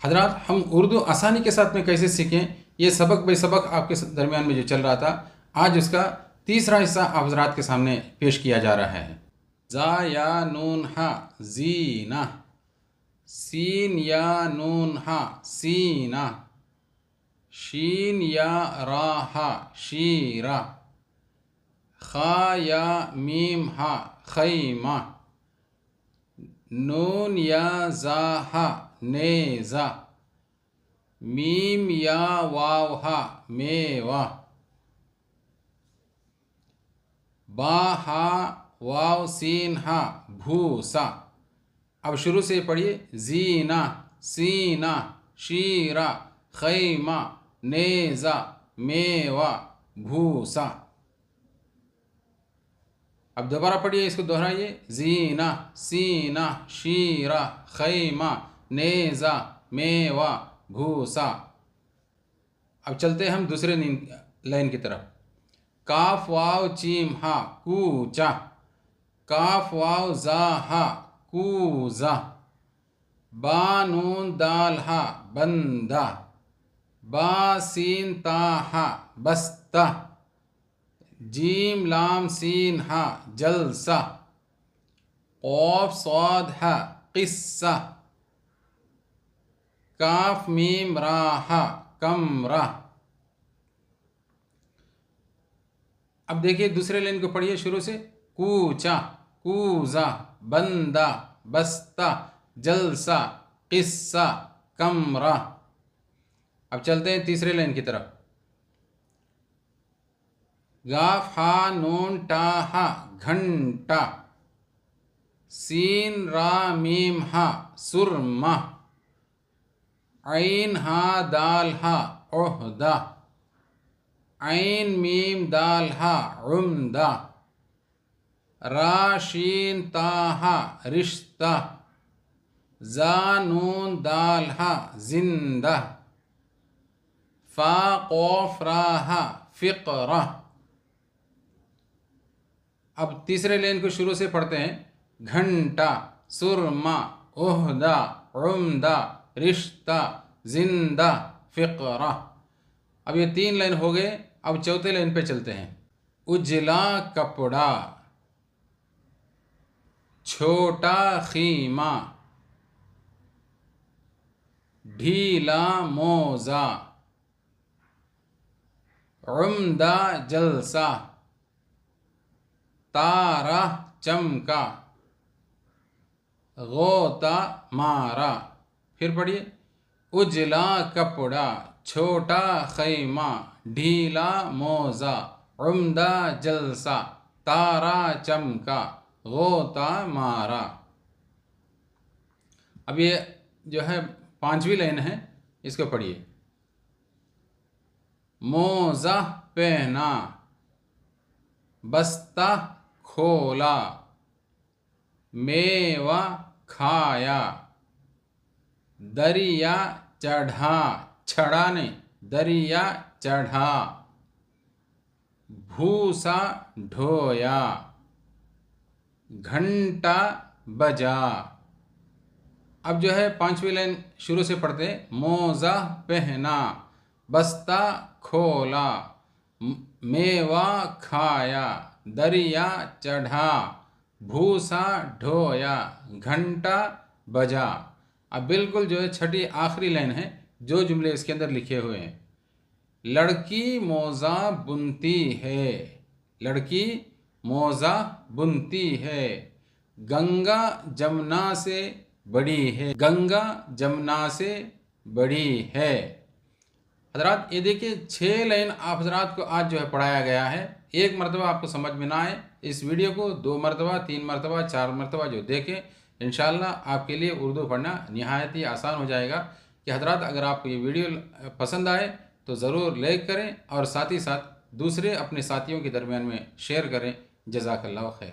حضرات ہم اردو آسانی کے ساتھ میں کیسے سیکھیں، یہ سبق بے سبق آپ کے درمیان میں جو چل رہا تھا، آج اس کا تیسرا حصہ آپ حضرات کے سامنے پیش کیا جا رہا ہے۔ زا یا نون ہا زینہ، سین یا نون ہا سینہ، شین یا را ہا شیرہ، خا یا میم ہا خیمہ، نون یا زا ہا نیزہ، میم یا واو ہا میوہ، با ہا واو سین ہا بھوسا۔ اب شروع سے پڑھیے، زینہ، سینہ، شیرہ، خیمہ، نیزہ، میوہ، بھوسا۔ اب دوبارہ پڑھیے، اس کو دہرائیے، زینہ، سینہ، شیرہ، خیمہ، نیزہ، میوہ، بھوسا۔ اب چلتے ہم دوسرے لائن کی طرف۔ کاف واو چیم ہا کوچا، کاف واو زا ہا کوزا، با نون دال ہا بندہ، با سین تا ہا بستہ، جیم لام سین ہا جلسہ، قوف صاد ہا قصہ، کاف میم را ہا کمرہ۔ اب دیکھیے دوسرے لائن کو پڑھیے شروع سے، کوچا، کوزا، بندہ، بستہ، جلسہ، قصہ، کمرہ۔ اب چلتے ہیں تیسرے لائن کی طرف۔ گاف ہا نون ٹا ہا گھنٹا، سین را میم ہا سرمہ، عین ہا دال ہا عہدہ، عین میم دال ہا عمدہ، را شین تا ہا رشتہ، زا نون دال ہا زندہ، فا قوف را ہا فقرہ۔ اب تیسرے لائن کو شروع سے پڑھتے ہیں، گھنٹا، سرما، عہدہ، عمدہ، رشتہ، زندہ، فقرہ۔ اب یہ 3 لائن ہو گئے، اب چوتھے لائن پہ چلتے ہیں۔ اجلا کپڑا، چھوٹا خیمہ، ڈھیلا موزہ، عمدہ جلسہ، تارا چمکا، غوطہ مارا۔ پھر پڑھیے، اجلا کپڑا، چھوٹا خیمہ، ڈھیلا موزہ، عمدہ جلسہ، تارا چمکا، غوطہ مارا۔ اب یہ جو ہے 5ویں لائن ہے، اس کو پڑھیے۔ موزہ پہنا، بستہ کھولا، میوہ کھایا، دریا چڑھا، چھڑا نہیں، دریا چڑھا، بھوسا ڈھویا، گھنٹا بجا۔ اب جو ہے 5ویں لائن شروع سے پڑھتے ہیں، موزہ پہنا، بستہ کھولا، میوہ کھایا، دریا چڑھا، بھوسا ڈھویا، گھنٹا بجا۔ اب بالکل جو ہے 6ٹھی آخری لائن ہے، جو جملے اس کے اندر لکھے ہوئے ہیں۔ لڑکی موزہ بنتی ہے، لڑکی موزہ بنتی ہے، گنگا جمنا سے بڑی ہے، گنگا جمنا سے بڑی ہے۔ حضرات یہ دیکھیں 6 لائن آپ حضرات کو آج جو ہے پڑھایا گیا ہے۔ ایک مرتبہ آپ کو سمجھ میں نہ آئے، اس ویڈیو کو 2 مرتبہ، 3 مرتبہ، 4 مرتبہ جو دیکھیں، انشاءاللہ آپ کے لیے اردو پڑھنا نہایت ہی آسان ہو جائے گا۔ کہ حضرات اگر آپ کو یہ ویڈیو پسند آئے تو ضرور لائک کریں، اور ساتھ ہی ساتھ دوسرے اپنے ساتھیوں کے درمیان میں شیئر کریں۔ جزاک اللہ خیر۔